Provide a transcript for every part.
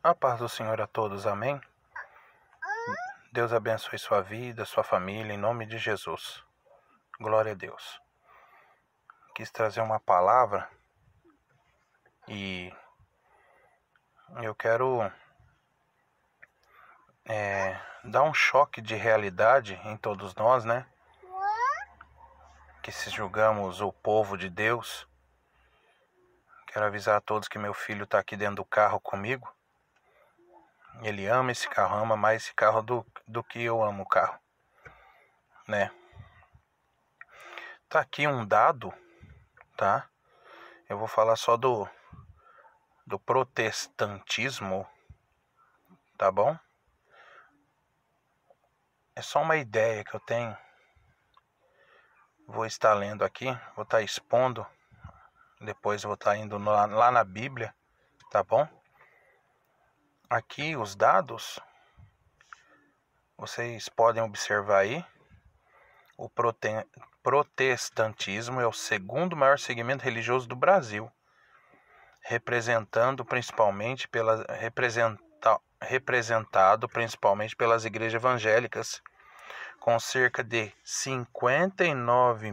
A paz do Senhor a todos, amém? Deus abençoe sua vida, sua família, em nome de Jesus. Glória a Deus. Quis trazer uma palavra e eu quero dar um choque de realidade em todos nós, né? Que se julgamos o povo de Deus. Quero avisar a todos que meu filho está aqui dentro do carro comigo. Ele ama esse carro, ama mais esse carro do que eu amo o carro, né? Tá aqui um dado, tá? Eu vou falar só do protestantismo, tá bom? É só uma ideia que eu tenho. Vou estar lendo aqui, vou estar expondo. Depois vou estar indo lá na Bíblia, tá bom? Aqui os dados, vocês podem observar aí. O protestantismo é o segundo maior segmento religioso do Brasil, representado principalmente pelas igrejas evangélicas, com cerca de 59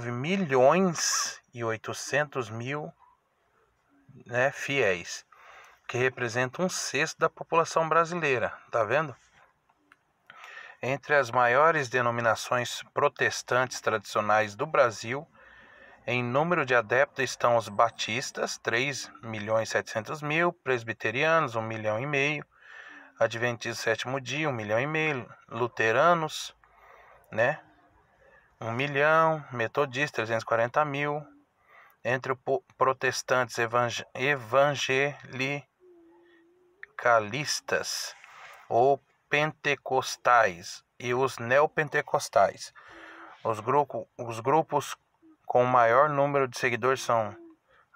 milhões e 800 mil, né, fiéis, que representam 1/6 da população brasileira, tá vendo? Entre as maiores denominações protestantes tradicionais do Brasil, em número de adeptos estão os batistas, 3.700.000, presbiterianos, 1,5 milhão, adventistas do sétimo dia, 1,5 milhão, luteranos, né, 1 milhão, metodistas, 340.000, entre os protestantes evangelicalistas ou pentecostais e os neopentecostais. Os grupos com o maior número de seguidores são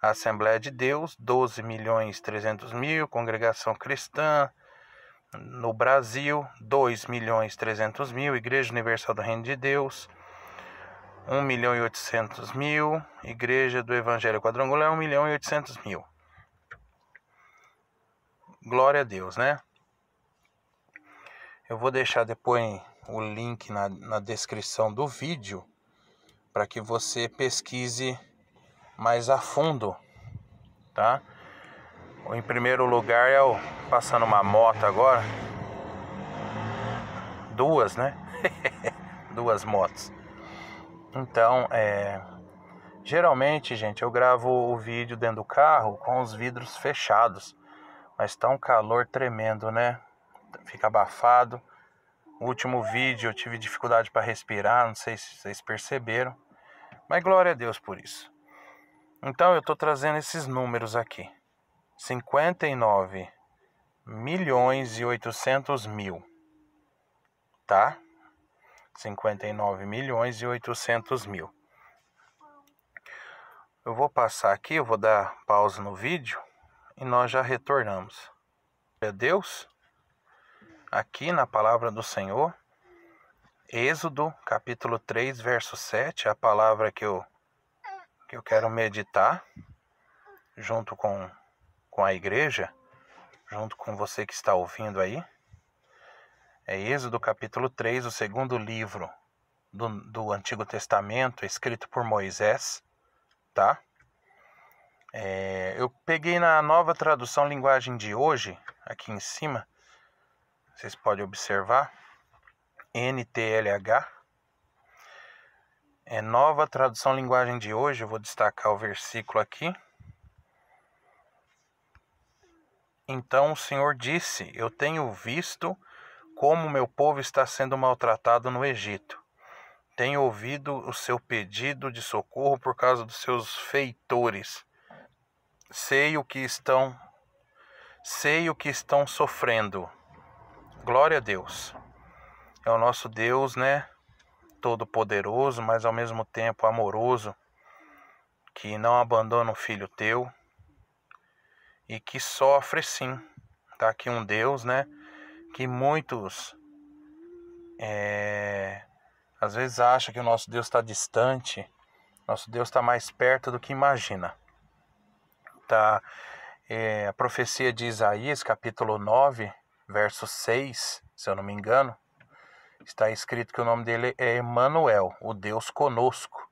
a Assembleia de Deus, 12.300.000, Congregação Cristã no Brasil, 2.300.000, Igreja Universal do Reino de Deus, 1.800.000, Igreja do Evangelho Quadrangular, 1.800.000. Glória a Deus, né? Eu vou deixar depois o link na descrição do vídeo para que você pesquise mais a fundo, tá? Em primeiro lugar é passando uma moto agora. Duas, né? Duas motos. Então, geralmente, gente, eu gravo o vídeo dentro do carro com os vidros fechados. Mas tá um calor tremendo, né? Fica abafado. O último vídeo eu tive dificuldade para respirar, não sei se vocês perceberam. Mas glória a Deus por isso. Então eu tô trazendo esses números aqui. 59 milhões e 800 mil. Tá? 59 milhões e 800 mil. Eu vou passar aqui, eu vou dar pausa no vídeo e nós já retornamos. Glória a Deus. Aqui na palavra do Senhor, Êxodo capítulo 3, verso 7, é a palavra que eu quero meditar junto com a igreja, junto com você que está ouvindo aí. É Êxodo capítulo 3, o segundo livro do Antigo Testamento, escrito por Moisés, tá? Eu peguei na Nova Tradução Linguagem de Hoje, aqui em cima, vocês podem observar, NTLH, Nova Tradução Linguagem de Hoje. Eu vou destacar o versículo aqui. Então o Senhor disse: eu tenho visto como meu povo está sendo maltratado no Egito. Tenho ouvido o seu pedido de socorro por causa dos seus feitores. Sei o que estão sofrendo. Glória a Deus. É o nosso Deus, né? Todo-poderoso, mas ao mesmo tempo amoroso, que não abandona o filho teu e que sofre sim. Tá aqui um Deus, né? Que muitos às vezes acham que o nosso Deus está distante. Nosso Deus está mais perto do que imagina. Tá? a profecia de Isaías, capítulo 9, verso 6, se eu não me engano, está escrito que o nome dele é Emanuel, o Deus conosco,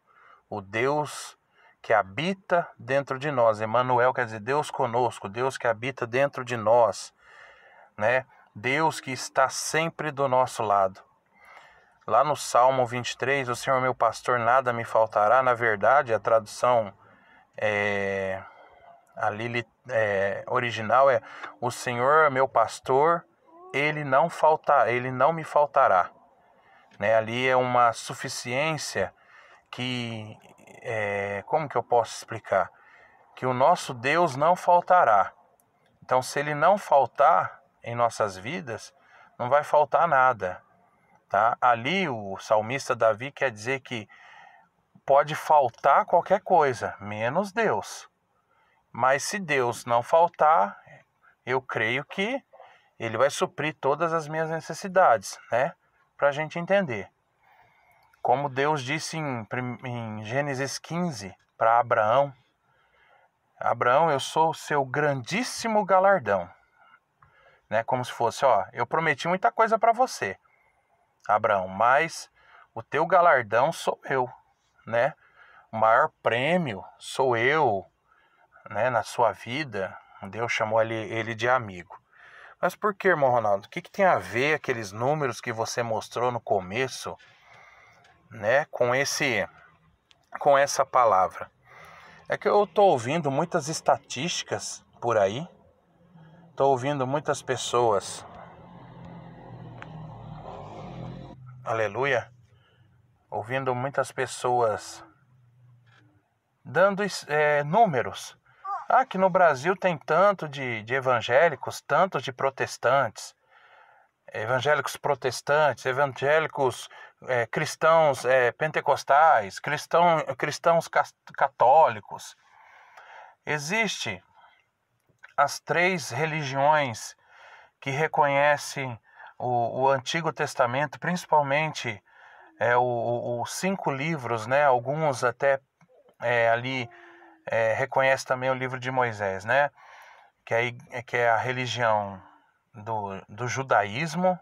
o Deus que habita dentro de nós. Emanuel quer dizer Deus conosco, Deus que habita dentro de nós, né? Deus que está sempre do nosso lado. Lá no Salmo 23, o Senhor meu pastor, nada me faltará. Na verdade, a tradução original é: o Senhor meu pastor, ele não me faltará. Né? Ali é uma suficiência que, como que eu posso explicar? Que o nosso Deus não faltará. Então, se ele não faltar em nossas vidas, não vai faltar nada. Tá? Ali o salmista Davi quer dizer que pode faltar qualquer coisa, menos Deus. Mas se Deus não faltar, eu creio que ele vai suprir todas as minhas necessidades, né? Para a gente entender. Como Deus disse em Gênesis 15 para Abraão: Abraão, eu sou o seu grandíssimo galardão. Né? Como se fosse, eu prometi muita coisa para você, Abraão, mas o teu galardão sou eu, né? O maior prêmio sou eu, né? Na sua vida. Deus chamou ele de amigo. Mas por que, irmão Ronaldo? O que tem a ver aqueles números que você mostrou no começo, né? Com essa palavra? É que eu estou ouvindo muitas estatísticas por aí. Estou ouvindo muitas pessoas, aleluia, ouvindo muitas pessoas dando números. Que no Brasil tem tanto de evangélicos, tanto de protestantes, evangélicos cristãos pentecostais, cristãos católicos. Existe as 3 religiões que reconhecem o Antigo Testamento, principalmente os 5 livros, né? Alguns até ali reconhecem também o livro de Moisés, né? Que é a religião do judaísmo,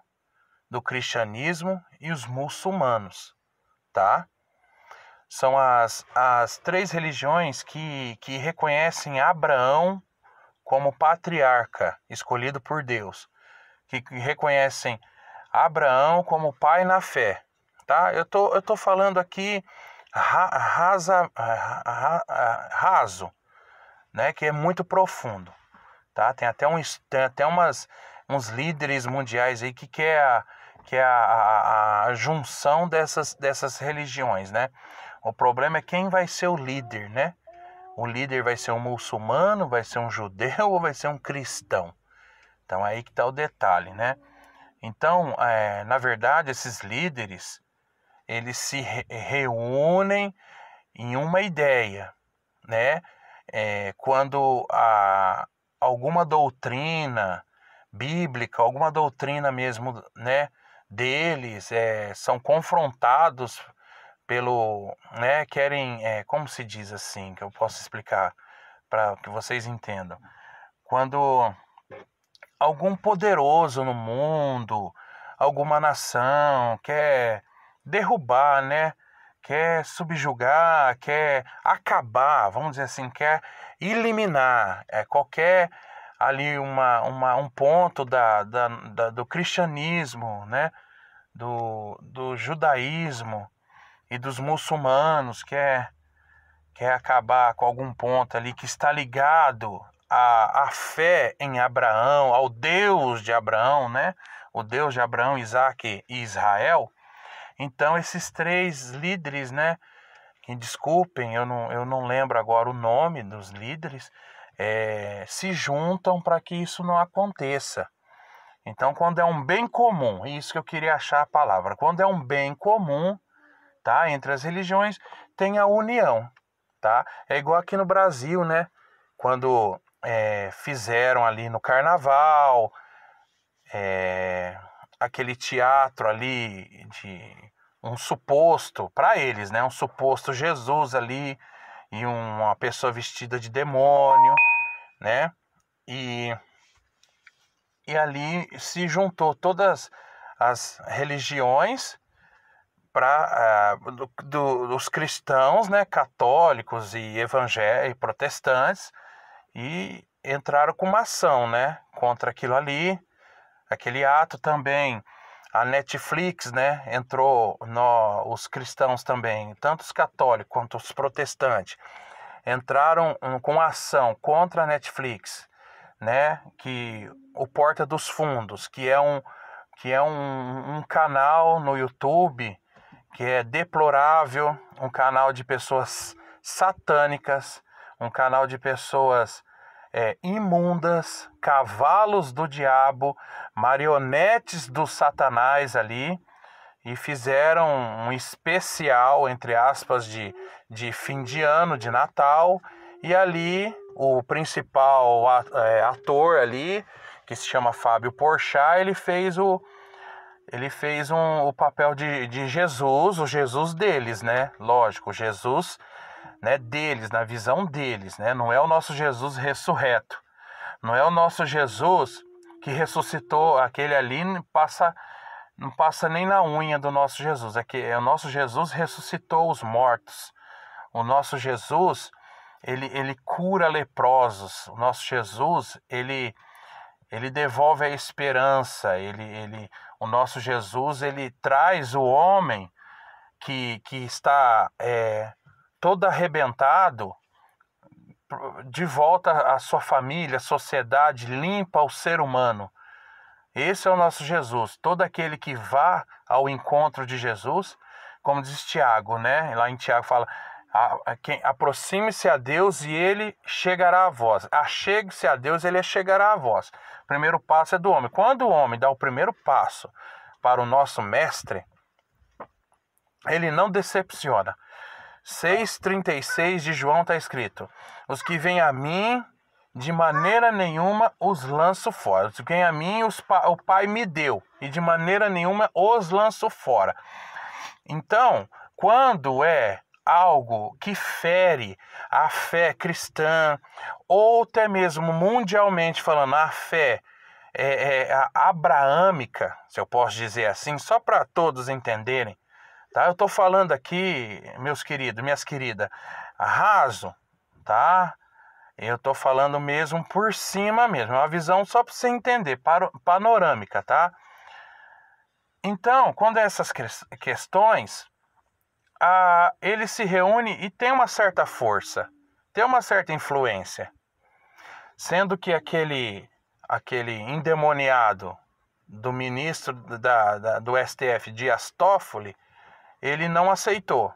do cristianismo e os muçulmanos, tá? São as 3 religiões que reconhecem Abraão como patriarca escolhido por Deus, que reconhecem Abraão como pai na fé, tá? Eu tô falando aqui raso, né? Que é muito profundo, tá? Tem até uns líderes mundiais aí que é a junção dessas religiões, né? O problema é quem vai ser o líder, né? O líder vai ser um muçulmano, vai ser um judeu ou vai ser um cristão? Então aí que está o detalhe, né? Então, na verdade, esses líderes, eles se reúnem em uma ideia, né? Quando alguma doutrina bíblica, alguma doutrina mesmo, né, deles são confrontados né, querem, como se diz assim, que eu posso explicar para que vocês entendam. Quando algum poderoso no mundo, alguma nação quer derrubar, né, quer subjugar, quer acabar, vamos dizer assim, quer eliminar qualquer ali um ponto do cristianismo, né, do judaísmo e dos muçulmanos, quer acabar com algum ponto ali que está ligado à fé em Abraão, ao Deus de Abraão, né? O Deus de Abraão, Isaac e Israel. Então esses 3 líderes, né? Que desculpem, eu não lembro agora o nome dos líderes, se juntam para que isso não aconteça. Então, quando é um bem comum, isso que eu queria achar a palavra, quando é um bem comum, tá, entre as religiões, tem a união, tá? É igual aqui no Brasil, né? Quando fizeram ali no Carnaval, aquele teatro ali de um suposto, para eles, né? Um suposto Jesus ali e uma pessoa vestida de demônio, né? E ali se juntou todas as religiões dos cristãos, né, católicos e evangélicos, protestantes, e entraram com uma ação, né, contra aquilo ali, aquele ato também. A Netflix, né, entrou, os cristãos também, tanto os católicos quanto os protestantes, entraram com ação contra a Netflix, né, que o Porta dos Fundos, que é um canal no YouTube que é deplorável, um canal de pessoas satânicas, um canal de pessoas imundas, cavalos do diabo, marionetes do Satanás ali, e fizeram um especial, entre aspas, de fim de ano, de Natal, e ali o principal ator ali, que se chama Fábio Porchat, ele fez o papel de Jesus, o Jesus deles, né? Lógico, o Jesus, né, deles, na visão deles, né? Não é o nosso Jesus ressurreto. Não é o nosso Jesus que ressuscitou, aquele ali não passa nem na unha do nosso Jesus. O nosso Jesus ressuscitou os mortos. O nosso Jesus, ele cura leprosos. O nosso Jesus, ele devolve a esperança. O nosso Jesus, ele traz o homem que está todo arrebentado de volta à sua família, à sociedade, limpa o ser humano. Esse é o nosso Jesus. Todo aquele que vá ao encontro de Jesus, como diz Tiago, né? Lá em Tiago fala: aproxime-se a Deus e ele chegará a vós. Achegue-se a Deus, ele chegará a vós. O primeiro passo é do homem. Quando o homem dá o primeiro passo para o nosso mestre, ele não decepciona. 6,36 de João está escrito: os que vêm a mim, de maneira nenhuma os lanço fora. Os que vêm a mim, o Pai me deu, e de maneira nenhuma os lanço fora. Então, quando é algo que fere a fé cristã, ou até mesmo mundialmente falando, a fé a abraâmica, se eu posso dizer assim, só para todos entenderem, tá? Eu estou falando aqui, meus queridos, minhas queridas, raso, tá? Eu estou falando mesmo por cima mesmo, é uma visão só para você entender, panorâmica, tá? Então, quando essas questões, ele se reúne e tem uma certa força, tem uma certa influência, sendo que aquele endemoniado do ministro do STF, Dias Toffoli, ele não aceitou.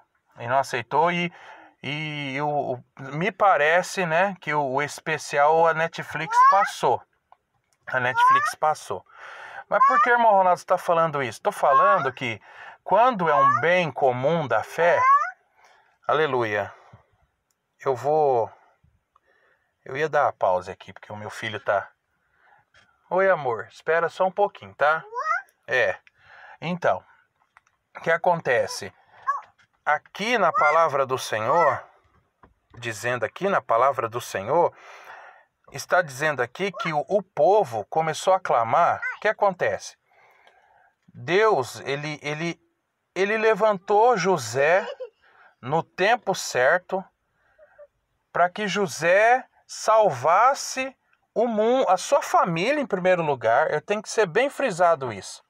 Me parece, né, que o especial a Netflix passou. Mas por que, irmão Ronaldo, está falando isso? Estou falando que quando é um bem comum da fé, aleluia, eu ia dar a pausa aqui, porque o meu filho tá... Oi, amor, espera só um pouquinho, tá? Então, o que acontece? Aqui na palavra do Senhor, está dizendo aqui que o povo começou a clamar. O que acontece? Deus, ele levantou José no tempo certo para que José salvasse o mundo, a sua família em primeiro lugar. Eu tenho que ser bem frisado isso.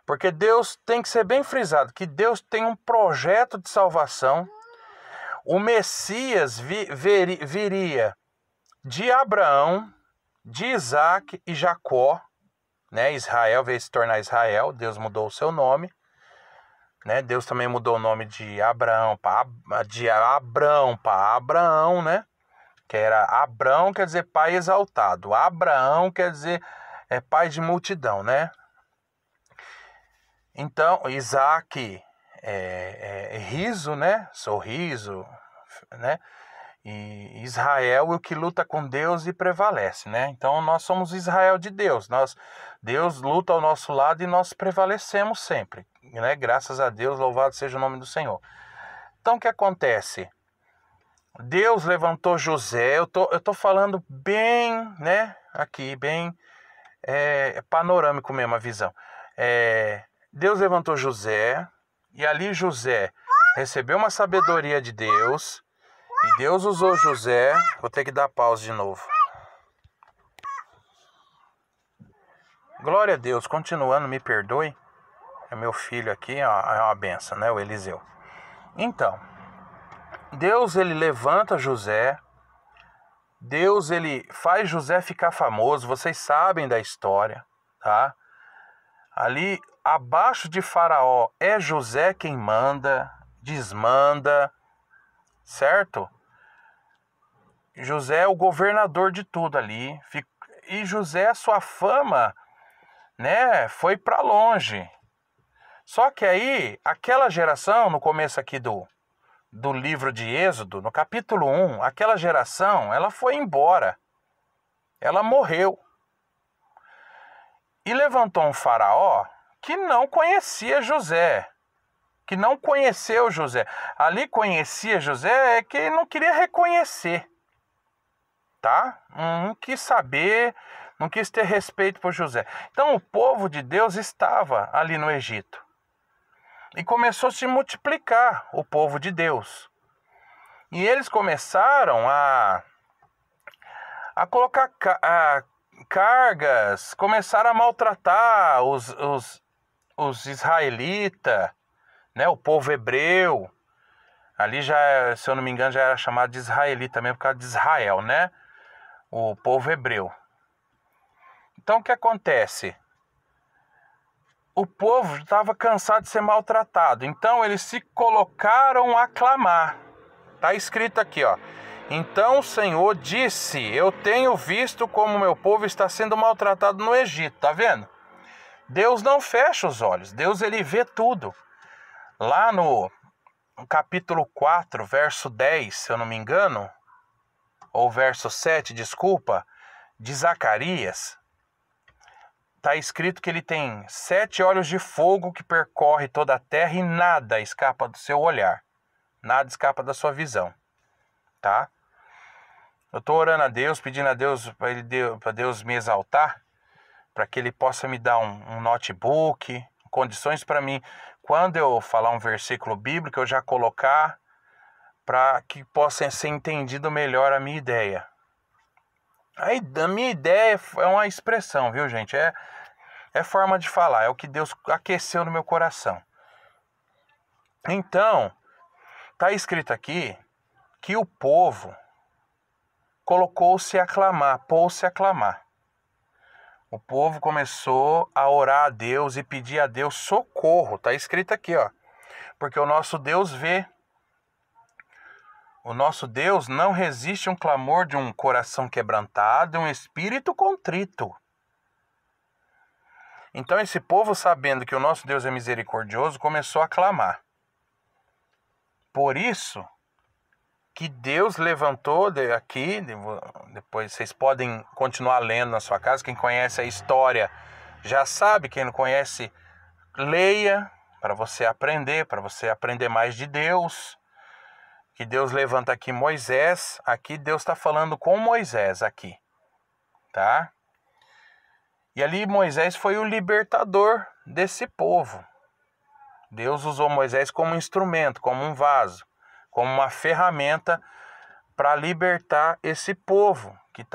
Porque Deus tem que ser bem frisado, que Deus tem um projeto de salvação. O Messias viria de Abraão, de Isaac e Jacó, né? Israel veio se tornar Israel, Deus mudou o seu nome, né? Deus também mudou o nome de Abraão para Abraão, né? Que era Abrão, quer dizer pai exaltado. Abraão quer dizer pai de multidão, né? Então, Isaac é riso, né? Sorriso, né? E Israel é o que luta com Deus e prevalece, né? Então, nós somos Israel de Deus. Deus luta ao nosso lado e nós prevalecemos sempre, né? Graças a Deus, louvado seja o nome do Senhor. Então, o que acontece? Deus levantou José. Eu tô falando bem, né? Aqui, bem panorâmico mesmo a visão. Deus levantou José, e ali José recebeu uma sabedoria de Deus, e Deus usou José. Vou ter que dar pausa de novo. Glória a Deus. Continuando, me perdoe. É meu filho aqui, é uma benção, né? O Eliseu. Então, Deus, ele levanta José. Deus, ele faz José ficar famoso. Vocês sabem da história, tá? Ali, abaixo de Faraó, é José quem manda, desmanda, certo? José é o governador de tudo ali. E José, sua fama, né, foi para longe. Só que aí, aquela geração, no começo aqui do livro de Êxodo, no capítulo 1, aquela geração, ela foi embora. Ela morreu. E levantou um faraó que não conhecia José. Que não conheceu José. Ali conhecia José é que não queria reconhecer. Tá? Não quis saber, não quis ter respeito por José. Então o povo de Deus estava ali no Egito. E começou a se multiplicar o povo de Deus. E eles começaram a colocar cargas, começaram a maltratar os israelitas, né, o povo hebreu. Ali já, se eu não me engano, já era chamado de israelita mesmo por causa de Israel, né? O povo hebreu. Então o que acontece? O povo estava cansado de ser maltratado. Então eles se colocaram a clamar. Está escrito aqui, ó. Então o Senhor disse: eu tenho visto como meu povo está sendo maltratado no Egito. Tá vendo? Deus não fecha os olhos. Deus, ele vê tudo. Lá no capítulo 4, verso 10, se eu não me engano, ou verso 7, desculpa, de Zacarias, está escrito que ele tem 7 olhos de fogo que percorre toda a terra e nada escapa do seu olhar. Nada escapa da sua visão. Tá? Eu estou orando a Deus, pedindo a Deus para Deus me exaltar, para que ele possa me dar um notebook, condições para mim, quando eu falar um versículo bíblico, eu já colocar para que possa ser entendido melhor a minha ideia. Aí, a minha ideia é uma expressão, viu, gente? É forma de falar, é o que Deus aqueceu no meu coração. Então, está escrito aqui que o povo colocou-se a clamar, pôs-se a clamar. O povo começou a orar a Deus e pedir a Deus socorro. Está escrito aqui, ó. Porque o nosso Deus vê. O nosso Deus não resiste um clamor de um coração quebrantado e um espírito contrito. Então esse povo, sabendo que o nosso Deus é misericordioso, começou a clamar. Por isso que Deus levantou aqui, depois vocês podem continuar lendo na sua casa, quem conhece a história já sabe, quem não conhece, leia para você aprender mais de Deus. Que Deus levanta aqui Moisés, aqui Deus está falando com Moisés aqui, tá? E ali Moisés foi o libertador desse povo. Deus usou Moisés como um instrumento, como um vaso, como uma ferramenta para libertar esse povo que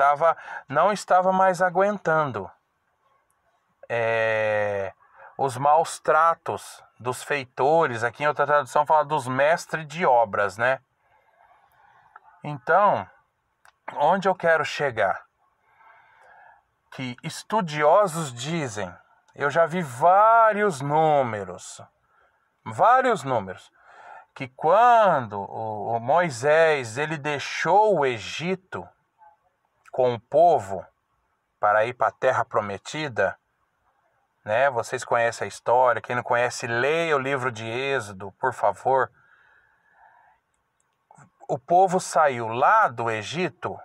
não estava mais aguentando os maus tratos dos feitores. Aqui em outra tradução fala dos mestres de obras, né? Então, onde eu quero chegar? Que estudiosos dizem, eu já vi vários números, que quando o Moisés ele deixou o Egito com o povo para ir para a terra prometida, né? Vocês conhecem a história, quem não conhece, leia o livro de Êxodo, por favor. O povo saiu lá do Egito,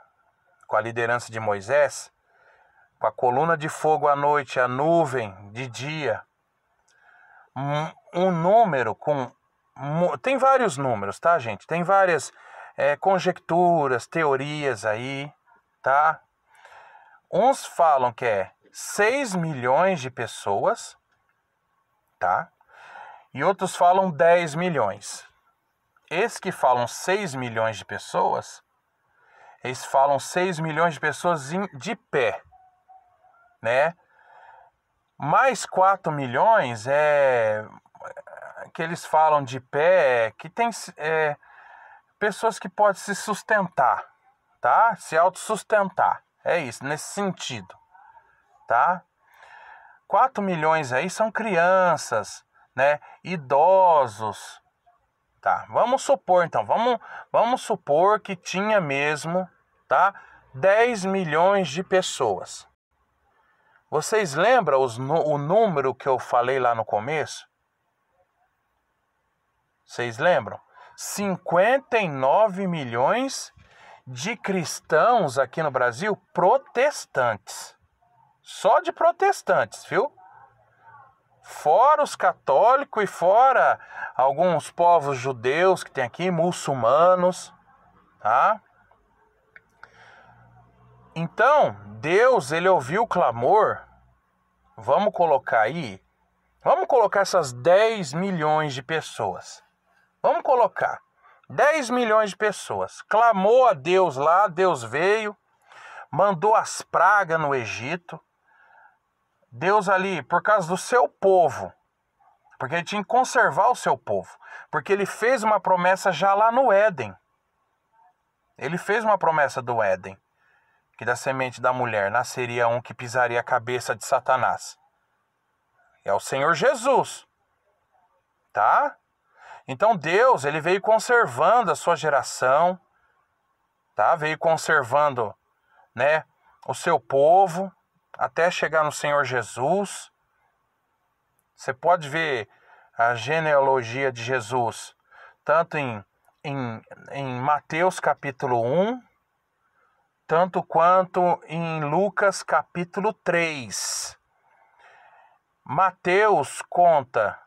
com a liderança de Moisés, com a coluna de fogo à noite, a nuvem de dia, um número com... Tem vários números, tá, gente? Tem várias conjecturas, teorias aí, tá? Uns falam que é 6 milhões de pessoas, tá? E outros falam 10 milhões. Esses que falam 6 milhões de pessoas, eles falam 6 milhões de pessoas de pé, né? Mais 4 milhões que eles falam de pé, que tem pessoas que podem se sustentar, tá? Se autossustentar. É isso, nesse sentido, tá? 4 milhões aí são crianças, né? Idosos, tá? Vamos supor, então, vamos supor que tinha mesmo, tá? 10 milhões de pessoas. Vocês lembram o número que eu falei lá no começo? Vocês lembram? 59 milhões de cristãos aqui no Brasil protestantes. Só de protestantes, viu? Fora os católicos e fora alguns povos judeus que tem aqui, muçulmanos, tá? Então, Deus, ele ouviu o clamor. Vamos colocar essas 10 milhões de pessoas. Vamos colocar 10 milhões de pessoas. Clamou a Deus lá, Deus veio, mandou as pragas no Egito. Deus ali, por causa do seu povo, porque ele tinha que conservar o seu povo, porque ele fez uma promessa já lá no Éden. Ele fez uma promessa do Éden, que da semente da mulher nasceria um que pisaria a cabeça de Satanás. É o Senhor Jesus, tá? Então Deus, ele veio conservando a sua geração, tá? Veio conservando, né, o seu povo, até chegar no Senhor Jesus. Você pode ver a genealogia de Jesus, tanto em Mateus capítulo 1, tanto quanto em Lucas capítulo 3. Mateus conta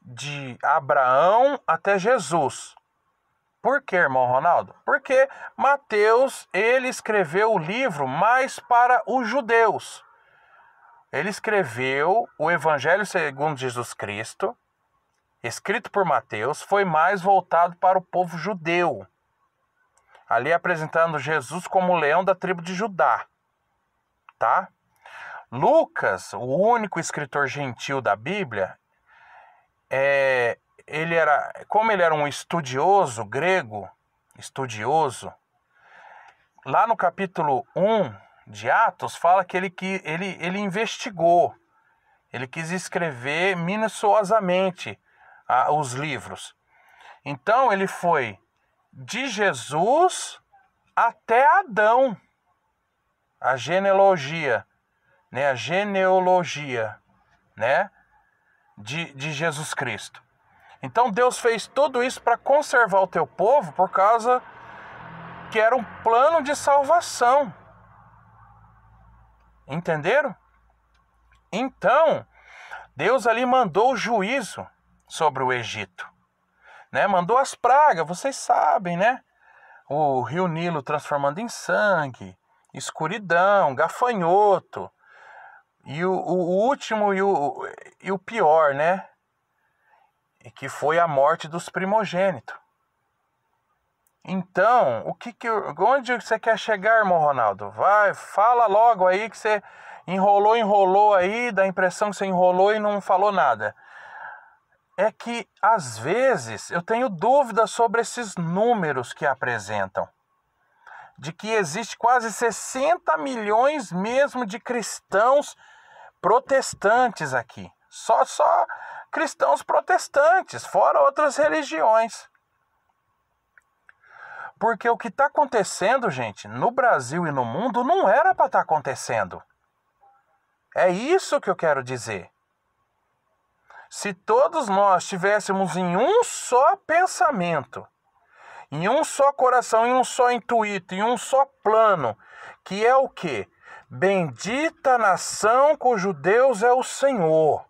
de Abraão até Jesus. Por quê, irmão Ronaldo? Porque Mateus, ele escreveu o livro mais para os judeus. Ele escreveu o Evangelho segundo Jesus Cristo, escrito por Mateus, foi mais voltado para o povo judeu. Ali apresentando Jesus como o leão da tribo de Judá, tá? Lucas, o único escritor gentil da Bíblia, como ele era um estudioso grego, lá no capítulo 1 de Atos, fala que ele investigou, ele quis escrever minuciosamente os livros. Então ele foi de Jesus até Adão, a genealogia, né, de Jesus Cristo. Então Deus fez tudo isso para conservar o teu povo, por causa que era um plano de salvação. Entenderam? Então, Deus ali mandou o juízo sobre o Egito, né? Mandou as pragas, vocês sabem, né? O rio Nilo transformando em sangue, escuridão, gafanhoto, e o último e o pior, né? Que foi a morte dos primogênitos. Então, onde você quer chegar, irmão Ronaldo? Vai, fala logo aí que você enrolou aí, dá a impressão que você enrolou e não falou nada. É que, às vezes, eu tenho dúvidas sobre esses números que apresentam. De que existe quase 60 milhões mesmo de cristãos protestantes aqui. Só cristãos protestantes, fora outras religiões. Porque o que está acontecendo, gente, no Brasil e no mundo, não era para estar acontecendo. É isso que eu quero dizer. Se todos nós estivéssemos em um só pensamento, em um só coração, em um só intuito, em um só plano, que é o quê? Bendita nação cujo Deus é o Senhor.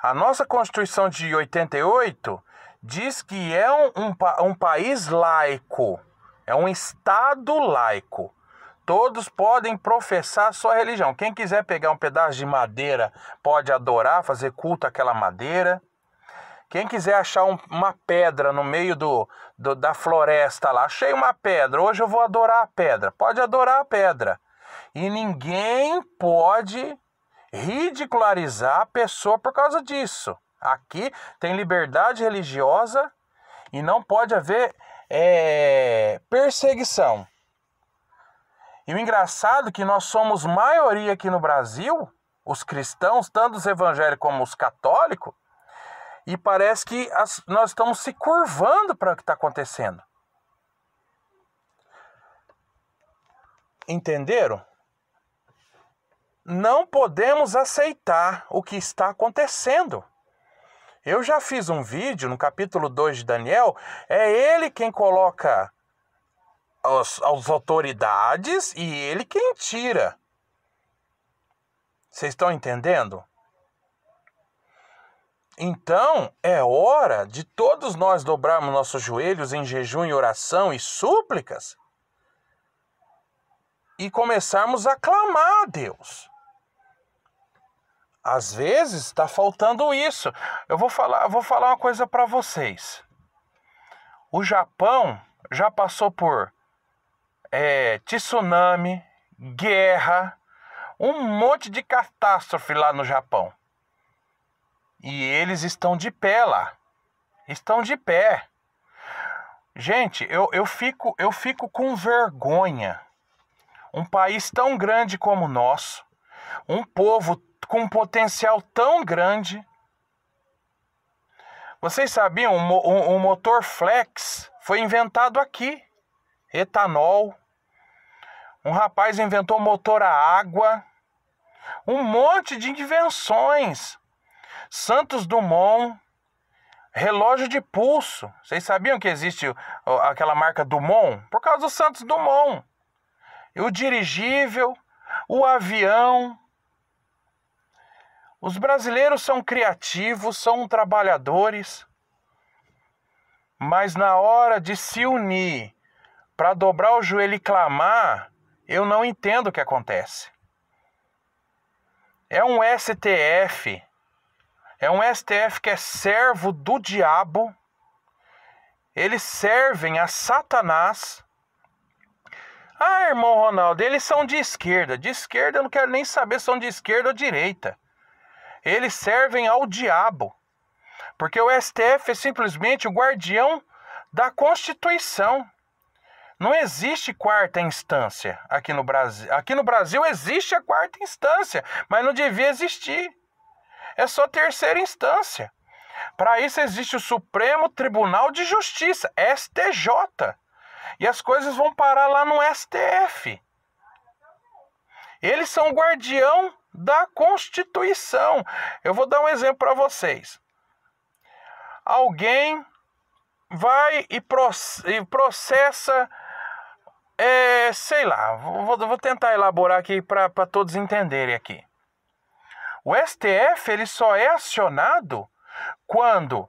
A nossa Constituição de 88 diz que é um país laico, é um estado laico. Todos podem professar sua religião. Quem quiser pegar um pedaço de madeira pode adorar, fazer culto àquela madeira. Quem quiser achar uma pedra no meio da floresta lá, achei uma pedra, hoje eu vou adorar a pedra. Pode adorar a pedra. E ninguém pode ridicularizar a pessoa por causa disso. Aqui tem liberdade religiosa e não pode haver perseguição. E o engraçado é que nós somos maioria aqui no Brasil, os cristãos, tanto os evangélicos como os católicos, e parece que nós estamos se curvando para o que está acontecendo. Entenderam? Não podemos aceitar o que está acontecendo. Eu já fiz um vídeo no capítulo 2 de Daniel, é ele quem coloca as autoridades e ele quem tira. Vocês estão entendendo? Então, é hora de todos nós dobrarmos nossos joelhos em jejum e oração e súplicas e começarmos a clamar a Deus. Às vezes está faltando isso. Eu vou falar uma coisa para vocês. O Japão já passou por tsunami, guerra, um monte de catástrofe lá no Japão. E eles estão de pé lá. Estão de pé. Gente, eu fico com vergonha. Um país tão grande como o nosso, um povo com um potencial tão grande. Vocês sabiam, o motor flex foi inventado aqui. Etanol. Um rapaz inventou motor a água. Um monte de invenções. Santos Dumont, relógio de pulso. Vocês sabiam que existe aquela marca Dumont? Por causa do Santos Dumont. E o dirigível, o avião. Os brasileiros são criativos, são trabalhadores. Mas na hora de se unir para dobrar o joelho e clamar, eu não entendo o que acontece. É um STF. É um STF que é servo do diabo. Eles servem a Satanás. Ah, irmão Ronaldo, eles são de esquerda. De esquerda eu não quero nem saber se são de esquerda ou direita. Eles servem ao diabo. Porque o STF é simplesmente o guardião da Constituição. Não existe quarta instância aqui no Brasil. Aqui no Brasil existe a quarta instância, mas não devia existir. É só terceira instância. Para isso existe o Supremo Tribunal de Justiça, STJ. E as coisas vão parar lá no STF. Eles são o guardião da Constituição. Eu vou dar um exemplo para vocês. Alguém vai e processa, sei lá, vou tentar elaborar aqui para todos entenderem aqui. O STF ele só é acionado quando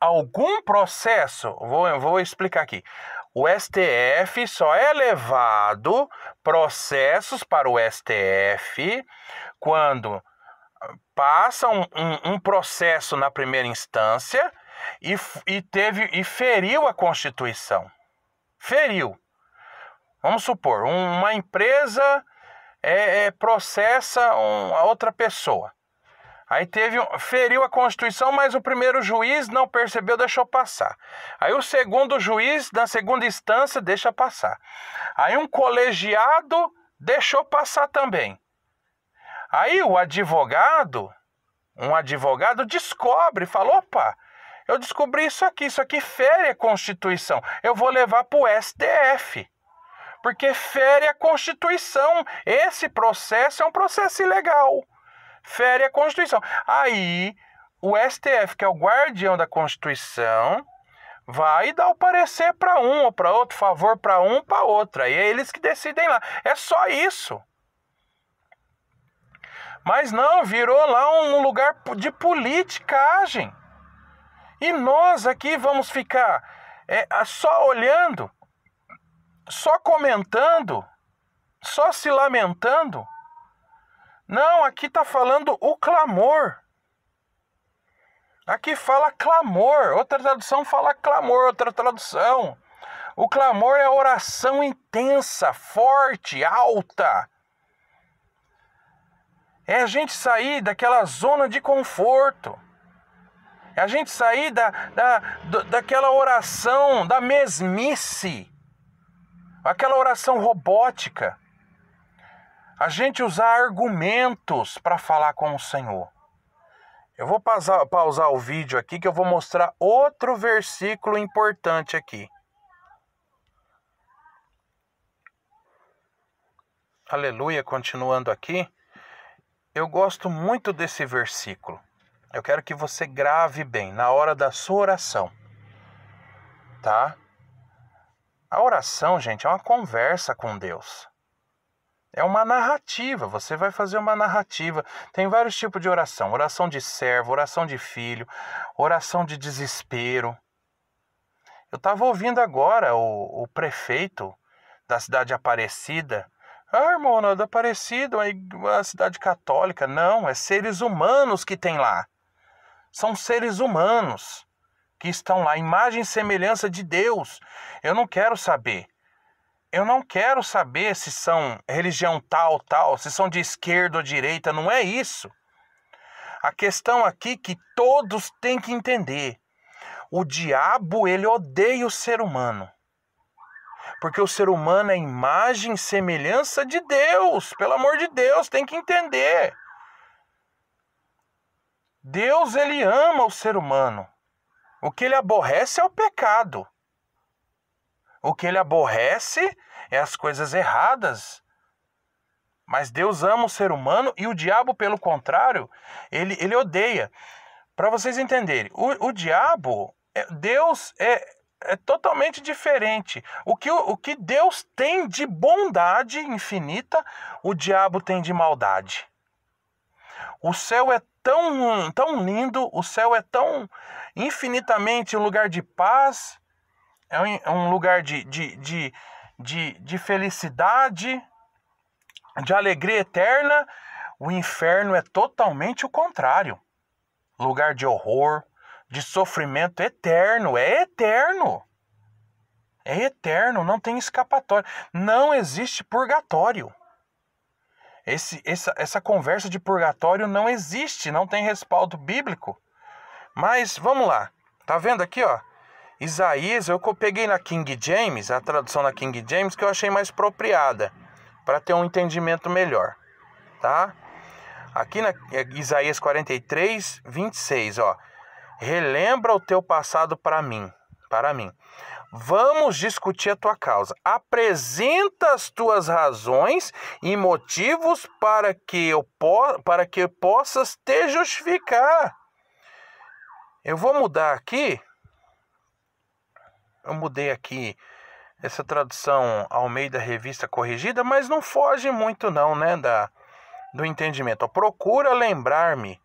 algum processo, vou explicar aqui. O STF só é levado processos para o STF quando passa um processo na primeira instância e feriu a Constituição. Feriu. Vamos supor, uma empresa processa a outra pessoa. Aí feriu a Constituição, mas o primeiro juiz não percebeu, deixou passar. Aí o segundo juiz, na segunda instância, deixa passar. Aí um colegiado deixou passar também. Aí um advogado descobre, fala, opa, eu descobri isso aqui fere a Constituição, eu vou levar para o STF. Porque fere a Constituição. Esse processo é um processo ilegal. Fere a Constituição. Aí, o STF, que é o guardião da Constituição, vai dar o parecer para um ou para outro, favor para um, para outro. Aí é eles que decidem lá. É só isso. Mas não, virou lá um lugar de politicagem. E nós aqui vamos ficar só olhando, só comentando, só se lamentando? Não, aqui está falando o clamor. Aqui fala clamor, outra tradução fala clamor, outra tradução. O clamor é a oração intensa, forte, alta. É a gente sair daquela zona de conforto. É a gente sair daquela oração, da mesmice. Aquela oração robótica. A gente usar argumentos para falar com o Senhor. Eu vou pausar o vídeo aqui que eu vou mostrar outro versículo importante aqui. Aleluia, continuando aqui. Eu gosto muito desse versículo. Eu quero que você grave bem na hora da sua oração. Tá? A oração, gente, é uma conversa com Deus. É uma narrativa, você vai fazer uma narrativa. Tem vários tipos de oração. Oração de servo, oração de filho, oração de desespero. Eu estava ouvindo agora o prefeito da cidade de Aparecida. Irmão, não é da Aparecida, é uma cidade católica. Não, é seres humanos que tem lá. São seres humanos que estão lá, imagem e semelhança de Deus. Eu não quero saber. Eu não quero saber se são religião tal, se são de esquerda ou direita, não é isso. A questão aqui que todos têm que entender. O diabo, ele odeia o ser humano. Porque o ser humano é imagem e semelhança de Deus. Pelo amor de Deus, tem que entender. Deus, ele ama o ser humano. O que ele aborrece é o pecado. O que ele aborrece é as coisas erradas. Mas Deus ama o ser humano e o diabo, pelo contrário, ele odeia. Para vocês entenderem, o diabo, Deus é totalmente diferente. O que Deus tem de bondade infinita, o diabo tem de maldade. O céu é tão lindo, o céu é tão infinitamente um lugar de paz, é um lugar de felicidade, de alegria eterna. O inferno é totalmente o contrário. Lugar de horror, de sofrimento eterno. É eterno. É eterno, não tem escapatória. Não existe purgatório. Essa conversa de purgatório não existe, não tem respaldo bíblico. Mas vamos lá. Tá vendo aqui, ó? Isaías, eu peguei na King James, a tradução na King James, que eu achei mais apropriada, para ter um entendimento melhor, tá? Aqui na Isaías 43, 26, ó. Relembra o teu passado para mim. Vamos discutir a tua causa. Apresenta as tuas razões e motivos para que possas te justificar. Eu vou mudar aqui. Eu mudei aqui essa tradução Almeida Revista Corrigida, mas não foge muito não, né, do entendimento. Procura lembrar-me.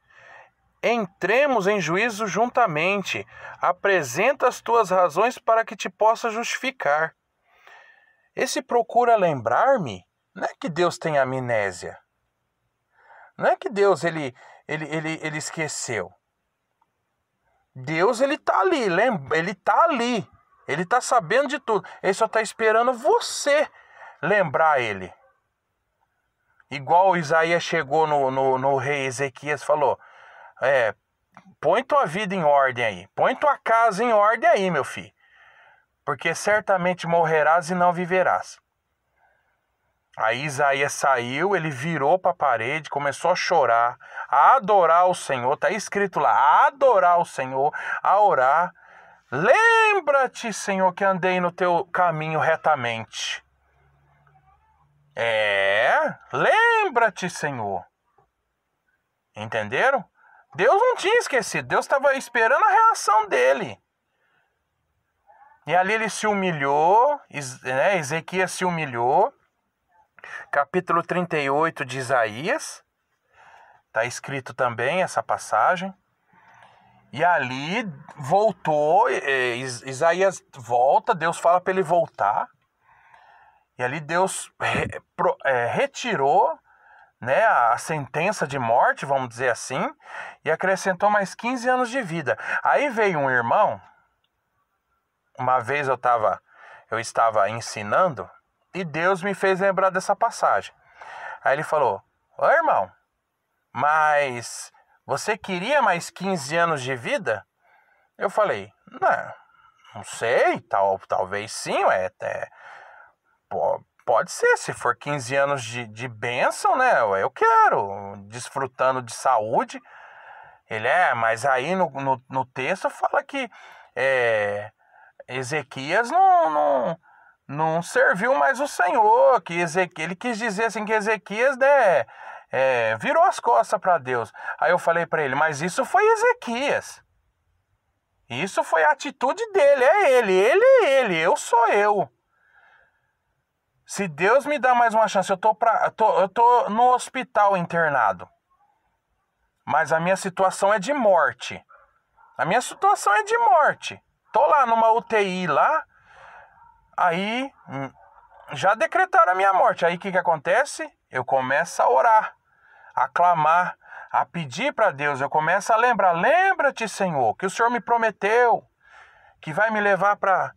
Entremos em juízo juntamente. Apresenta as tuas razões para que te possa justificar. Esse procura lembrar-me, não é que Deus tem amnésia. Não é que Deus ele esqueceu. Deus, ele está ali, ele está ali. Ele está sabendo de tudo. Ele só está esperando você lembrar ele. Igual Isaías chegou no rei Ezequias e falou: põe tua vida em ordem aí. Põe tua casa em ordem aí, meu filho. Porque certamente morrerás e não viverás. Aí Isaías saiu, ele virou para a parede, começou a chorar, a adorar o Senhor. Está escrito lá, a adorar o Senhor, a orar. Lembra-te, Senhor, que andei no teu caminho retamente. Lembra-te, Senhor. Entenderam? Deus não tinha esquecido, Deus estava esperando a reação dele. E ali ele se humilhou, Ezequias se humilhou. Capítulo 38 de Isaías, está escrito também essa passagem. E ali voltou, Isaías volta, Deus fala para ele voltar. E ali Deus retirou, né, a sentença de morte, vamos dizer assim, e acrescentou mais 15 anos de vida. Aí veio um irmão, uma vez eu estava ensinando, e Deus me fez lembrar dessa passagem. Aí ele falou: ô irmão, mas você queria mais 15 anos de vida? Eu falei: não sei, talvez sim, pode ser, se for 15 anos de bênção, né? Eu quero, desfrutando de saúde. Ele mas aí no texto fala que Ezequias não serviu mais o Senhor, que ele quis dizer assim que Ezequias virou as costas para Deus. Aí eu falei para ele: mas isso foi Ezequias. Isso foi a atitude dele, ele, eu sou eu. Se Deus me dá mais uma chance, eu tô no hospital internado. Mas a minha situação é de morte. Tô lá numa UTI lá, aí já decretaram a minha morte. Aí o que acontece? Eu começo a orar, a clamar, a pedir para Deus. Eu começo a lembrar: lembra-te, Senhor, que o Senhor me prometeu que vai me levar para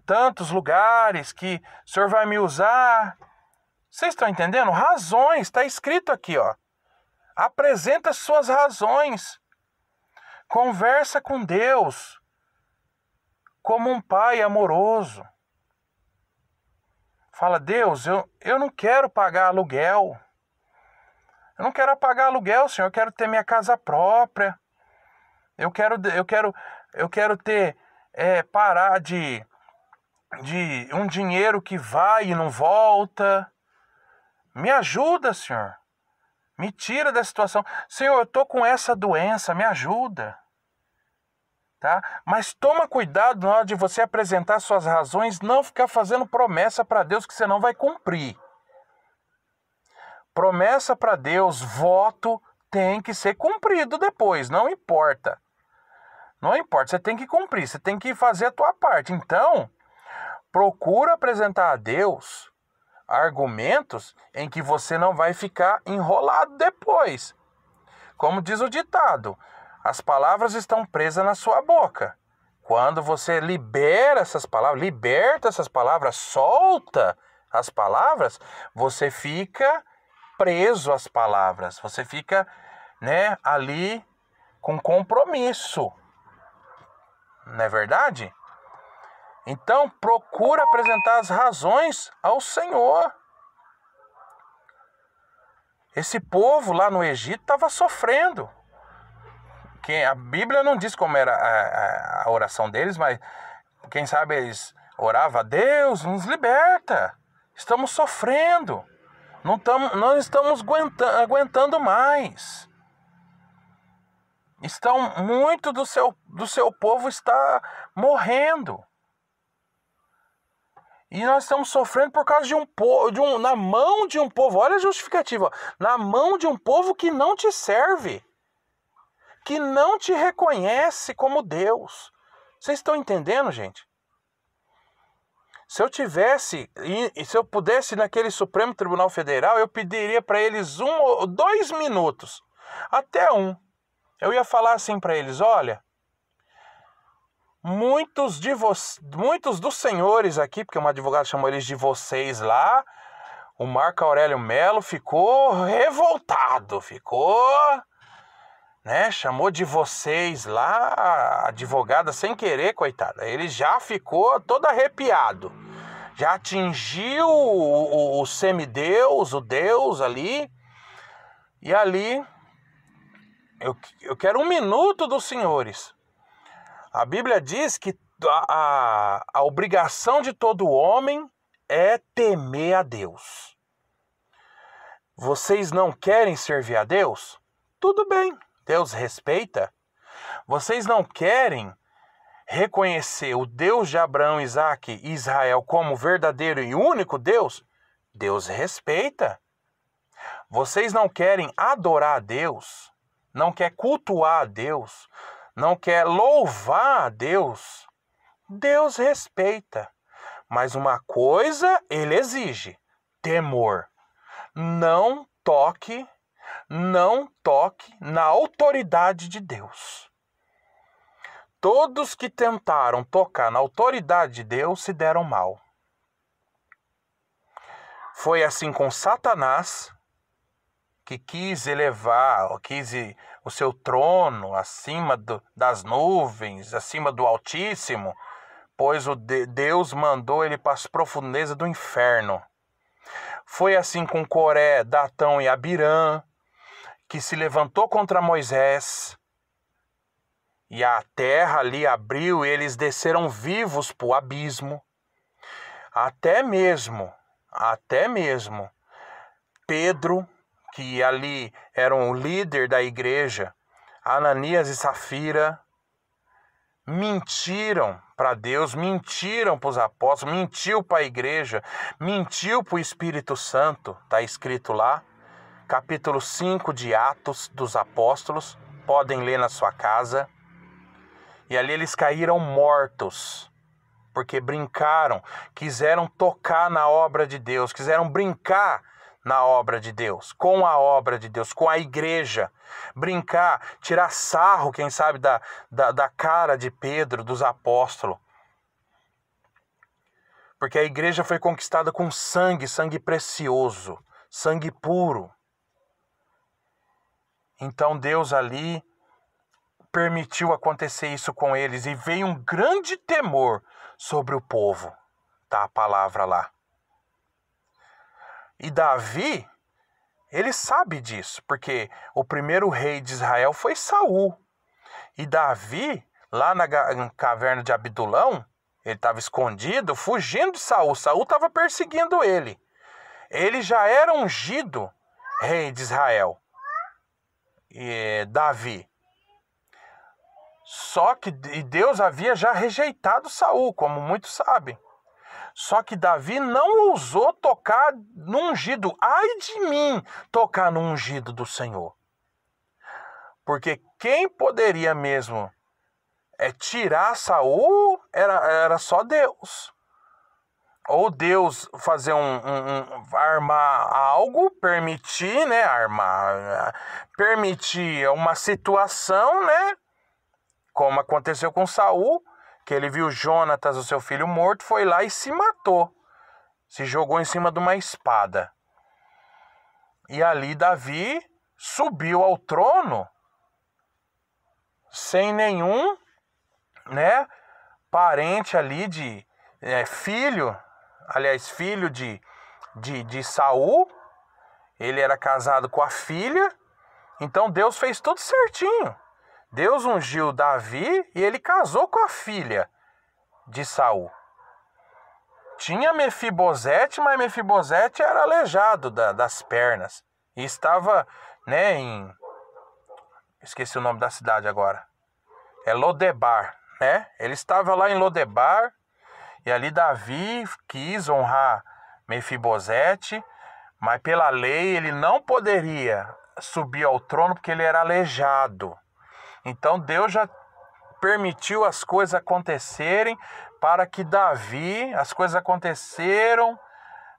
tantos lugares, que o Senhor vai me usar. Vocês estão entendendo? Razões, está escrito aqui, ó. Apresenta as suas razões. Conversa com Deus como um pai amoroso. Fala: Deus, eu não quero pagar aluguel. Eu não quero pagar aluguel, Senhor. Eu quero ter minha casa própria. Eu quero ter, parar de um dinheiro que vai e não volta. Me ajuda, Senhor. Me tira da situação. Senhor, eu estou com essa doença, me ajuda. Tá? Mas toma cuidado na hora de você apresentar suas razões, não ficar fazendo promessa para Deus que você não vai cumprir. Promessa para Deus, voto, tem que ser cumprido depois, não importa. Não importa, você tem que cumprir, você tem que fazer a tua parte. Então, procura apresentar a Deus argumentos em que você não vai ficar enrolado depois. Como diz o ditado: as palavras estão presas na sua boca. Quando você liberta essas palavras, solta as palavras, você fica preso às palavras. Você fica, ali com compromisso. Não é verdade? Então, procura apresentar as razões ao Senhor. Esse povo lá no Egito estava sofrendo. A Bíblia não diz como era a oração deles, mas quem sabe eles oravam: a Deus, nos liberta. Estamos sofrendo. Não estamos aguentando mais. Muito do seu povo está morrendo. E nós estamos sofrendo por causa de um povo, na mão de um povo. Olha a justificativa. Na mão de um povo que não te serve. Que não te reconhece como Deus. Vocês estão entendendo, gente? Se eu pudesse naquele Supremo Tribunal Federal, eu pediria para eles 1 ou 2 minutos. Até 1. Eu ia falar assim para eles: olha, muitos dos senhores aqui, porque um advogado chamou eles de vocês lá, o Marco Aurélio Melo ficou revoltado, chamou de vocês lá, a advogada sem querer, coitada. Ele já ficou todo arrepiado, já atingiu o semideus, o Deus ali, e ali, eu quero 1 minuto dos senhores. A Bíblia diz que a obrigação de todo homem é temer a Deus. Vocês não querem servir a Deus? Tudo bem, Deus respeita. Vocês não querem reconhecer o Deus de Abraão, Isaque e Israel como verdadeiro e único Deus? Deus respeita. Vocês não querem adorar a Deus? Não quer cultuar a Deus? não quer louvar a Deus, Deus respeita. Mas uma coisa ele exige: temor. Não toque na autoridade de Deus. Todos que tentaram tocar na autoridade de Deus se deram mal. Foi assim com Satanás, que quis elevar, o seu trono acima das nuvens, acima do Altíssimo, pois Deus mandou ele para as profundezas do inferno. Foi assim com Coré, Datão e Abirã, que se levantou contra Moisés, e a terra ali abriu e eles desceram vivos para o abismo. Até mesmo Pedro, que ali era o líder da igreja, Ananias e Safira, mentiram para Deus, mentiram para os apóstolos, mentiu para a igreja, mentiu para o Espírito Santo. Está escrito lá, capítulo 5 de Atos dos Apóstolos, podem ler na sua casa. E ali eles caíram mortos, porque brincaram, quiseram tocar na obra de Deus, quiseram brincar na obra de Deus, com a obra de Deus, com a igreja. Brincar, tirar sarro, quem sabe, da cara de Pedro, dos apóstolos. Porque a igreja foi conquistada com sangue precioso, sangue puro. Então Deus ali permitiu acontecer isso com eles e veio um grande temor sobre o povo. Tá a palavra lá. E Davi, ele sabe disso, porque o primeiro rei de Israel foi Saul. E Davi, lá na caverna de Abdulão, ele estava escondido, fugindo de Saul. Saul estava perseguindo ele. Ele já era ungido rei de Israel. E Davi. Só que Deus havia já rejeitado Saul, como muitos sabem. Só que Davi não ousou tocar no ungido. Ai de mim tocar no ungido do Senhor. Porque quem poderia mesmo tirar Saul era só Deus. Ou Deus fazer armar algo, permitir, né? Permitir uma situação, né? Como aconteceu com Saul, que ele viu Jonatas, o seu filho, morto, foi lá e se matou. Se jogou em cima de uma espada. E ali Davi subiu ao trono sem nenhum, né, parente ali filho de Saul. Ele era casado com a filha. Então Deus fez tudo certinho. Deus ungiu Davi e ele casou com a filha de Saul. Tinha Mefibosete, mas Mefibosete era aleijado das pernas. E estava, né, esqueci o nome da cidade agora. É Lodebar, né? Ele estava lá em Lodebar e ali Davi quis honrar Mefibosete, mas pela lei ele não poderia subir ao trono porque ele era aleijado. Então Deus já permitiu as coisas acontecerem para que Davi, as coisas aconteceram,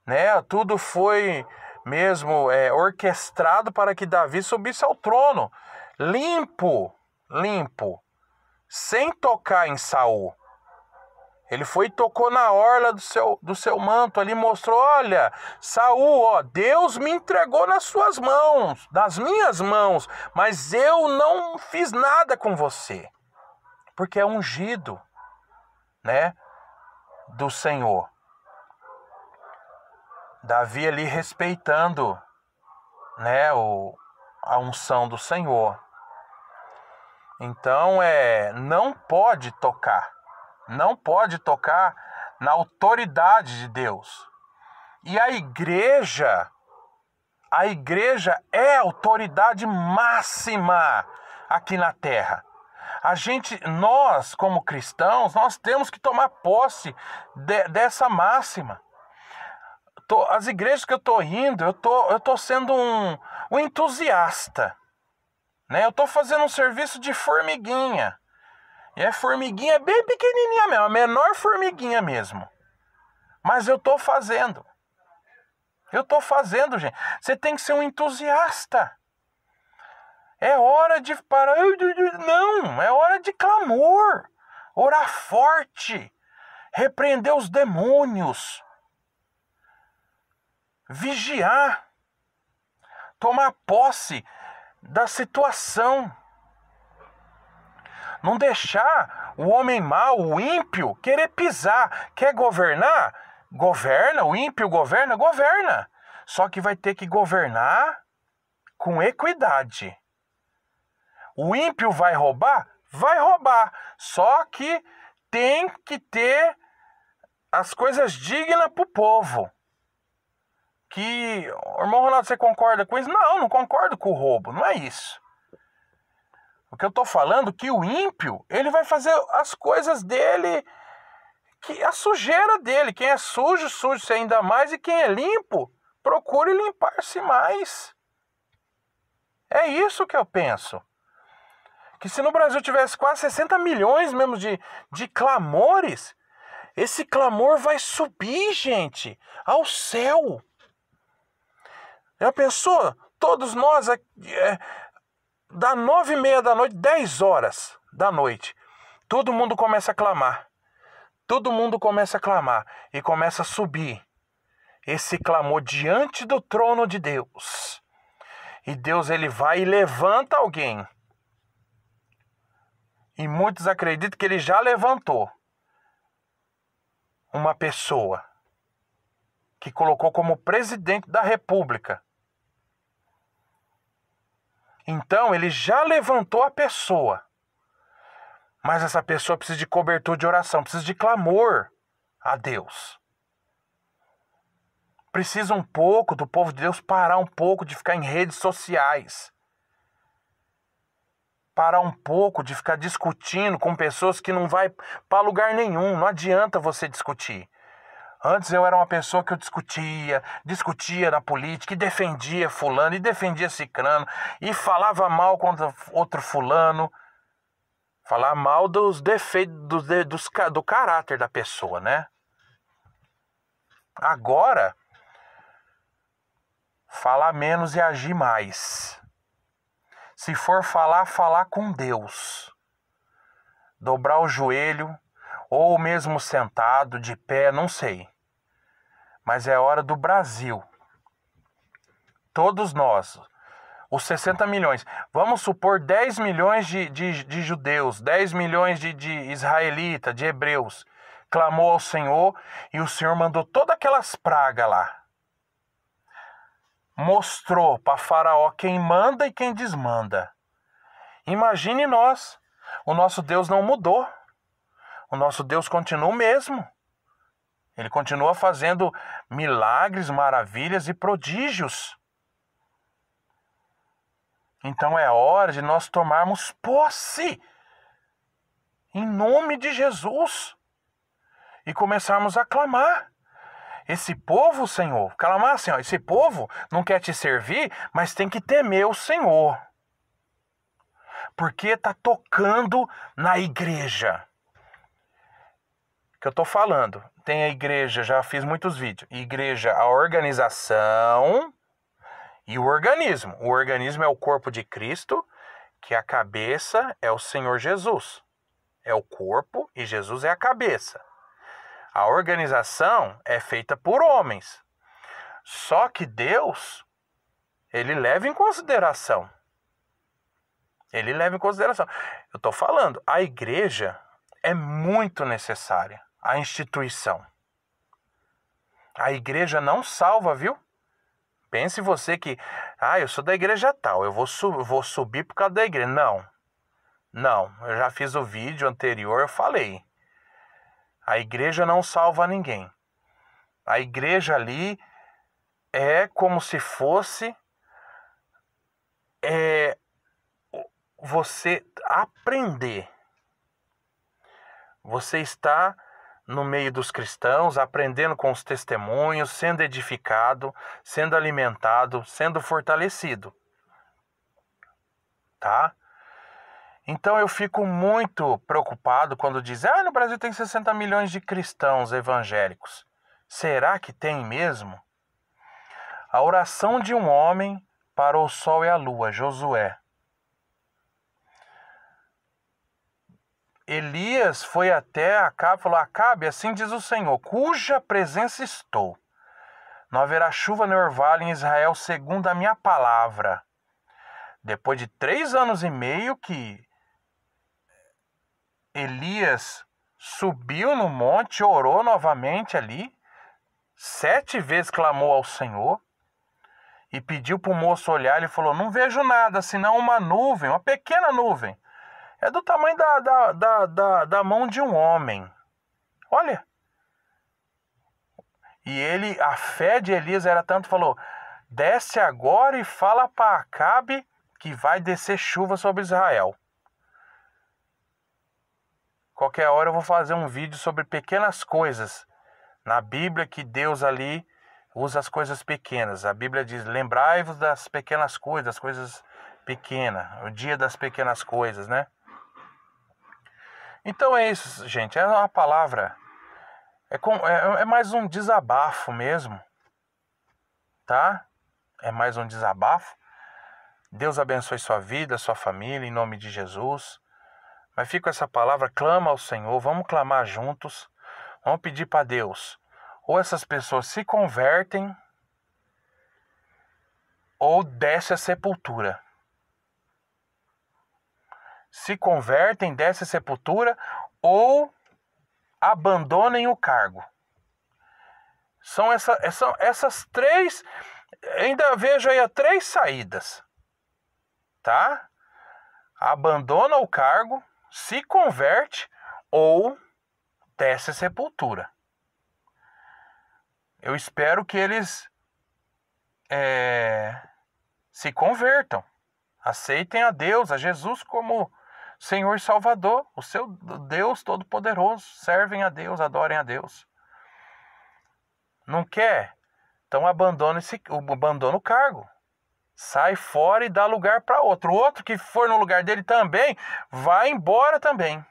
né? Tudo foi mesmo orquestrado para que Davi subisse ao trono, limpo, sem tocar em Saul. Ele foi e tocou na orla do seu manto ali, mostrou: olha, Saul, ó, Deus me entregou nas suas mãos, nas minhas mãos, mas eu não fiz nada com você, porque é ungido, né, do Senhor. Davi ali respeitando, né, a unção do Senhor. Então não pode tocar na autoridade de Deus. E a igreja é a autoridade máxima aqui na terra. Nós como cristãos, nós temos que tomar posse dessa máxima. As igrejas que eu estou indo, eu tô sendo um entusiasta, né? Eu estou fazendo um serviço de formiguinha. E é formiguinha bem pequenininha mesmo, a menor formiguinha mesmo. Mas eu tô fazendo. Eu tô fazendo, gente. Você tem que ser um entusiasta. É hora de parar. Não, é hora de clamor. Orar forte. Repreender os demônios. Vigiar. Tomar posse da situação. Não deixar o homem mau, o ímpio, querer pisar. Quer governar? Governa. O ímpio governa? Governa. Só que vai ter que governar com equidade. O ímpio vai roubar? Vai roubar. Só que tem que ter as coisas dignas para o povo. Que, irmão Ronaldo, você concorda com isso? Não, não concordo com o roubo. Não é isso. O que eu estou falando é que o ímpio, ele vai fazer as coisas dele, a sujeira dele. Quem é sujo, suje-se ainda mais. E quem é limpo, procure limpar-se mais. É isso que eu penso. Que se no Brasil tivesse quase 60 milhões mesmo de clamores, esse clamor vai subir, gente, ao céu. Já pensou? Todos nós, da 9h30 da noite, 10 horas da noite, todo mundo começa a clamar. Todo mundo começa a clamar e começa a subir esse clamor diante do trono de Deus. E Deus, ele vai e levanta alguém. E muitos acreditam que ele já levantou uma pessoa que colocou como presidente da República. Então, ele já levantou a pessoa. Mas essa pessoa precisa de cobertura de oração, precisa de clamor a Deus. Precisa um pouco do povo de Deus parar um pouco de ficar em redes sociais. Parar um pouco de ficar discutindo com pessoas que não vai para lugar nenhum. Não adianta você discutir. Antes eu era uma pessoa que eu discutia na política, e defendia fulano, e defendia cicrano, e falava mal contra outro fulano. Falar mal dos defeitos, do caráter da pessoa, né? Agora, falar menos e agir mais. Se for falar, falar com Deus. Dobrar o joelho, ou mesmo sentado, de pé, não sei. Mas é hora do Brasil. Todos nós, os 60 milhões. Vamos supor 10 milhões de judeus, 10 milhões de israelitas, de hebreus. Clamou ao Senhor e o Senhor mandou todas aquelas pragas lá. Mostrou para Faraó quem manda e quem desmanda. Imagine nós. O nosso Deus não mudou. O nosso Deus continua o mesmo. Ele continua fazendo milagres, maravilhas e prodígios. Então é hora de nós tomarmos posse. Em nome de Jesus. E começarmos a clamar. Esse povo, Senhor, clamar, Senhor, esse povo não quer te servir, mas tem que temer o Senhor. Porque está tocando na igreja. Que eu estou falando. Tem a igreja, já fiz muitos vídeos. Igreja, a organização e o organismo. O organismo é o corpo de Cristo, que a cabeça é o Senhor Jesus. É o corpo e Jesus é a cabeça. A organização é feita por homens. Só que Deus, ele leva em consideração. Ele leva em consideração. Eu estou falando, a igreja é muito necessária. A instituição. A igreja não salva, viu? Pense você que, eu sou da igreja tal, eu vou subir por causa da igreja. Não, eu já fiz o vídeo anterior, eu falei. A igreja não salva ninguém. A igreja ali é como se fosse você aprender. Você está no meio dos cristãos, aprendendo com os testemunhos, sendo edificado, sendo alimentado, sendo fortalecido. Tá? Então eu fico muito preocupado quando dizem, no Brasil tem 60 milhões de cristãos evangélicos. Será que tem mesmo? A oração de um homem para o sol e a lua, Josué. Elias foi até Acabe e falou, Acabe, assim diz o Senhor, cuja presença estou. Não haverá chuva nem orvalho em Israel segundo a minha palavra. Depois de 3 anos e meio que Elias subiu no monte, orou novamente ali, 7 vezes clamou ao Senhor e pediu para o moço olhar. Ele falou, não vejo nada, senão uma nuvem, uma pequena nuvem. É do tamanho da mão de um homem. Olha. E a fé de Elias era tanto, falou, desce agora e fala para Acabe que vai descer chuva sobre Israel. Qualquer hora eu vou fazer um vídeo sobre pequenas coisas na Bíblia, que Deus ali usa as coisas pequenas. A Bíblia diz, lembrai-vos das pequenas coisas, das coisas pequenas, o dia das pequenas coisas, né? Então é isso, gente, é uma palavra, é mais um desabafo mesmo, tá? É mais um desabafo. Deus abençoe sua vida, sua família, em nome de Jesus. Mas fica essa palavra, clama ao Senhor, vamos clamar juntos, vamos pedir para Deus. Ou essas pessoas se convertem, ou desce a sepultura. Se convertem, desce a sepultura, ou abandonem o cargo. São essas 3, ainda vejo aí 3 saídas, tá? Abandona o cargo, se converte ou desce a sepultura. Eu espero que eles se convertam, aceitem a Deus, a Jesus como Senhor e Salvador, o seu Deus Todo-Poderoso, servem a Deus, adorem a Deus. Não quer? Então abandona o cargo. Sai fora e dá lugar para outro. O outro que for no lugar dele também, vai embora também.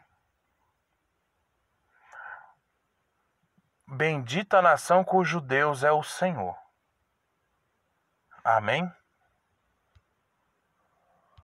Bendita a nação cujo Deus é o Senhor. Amém?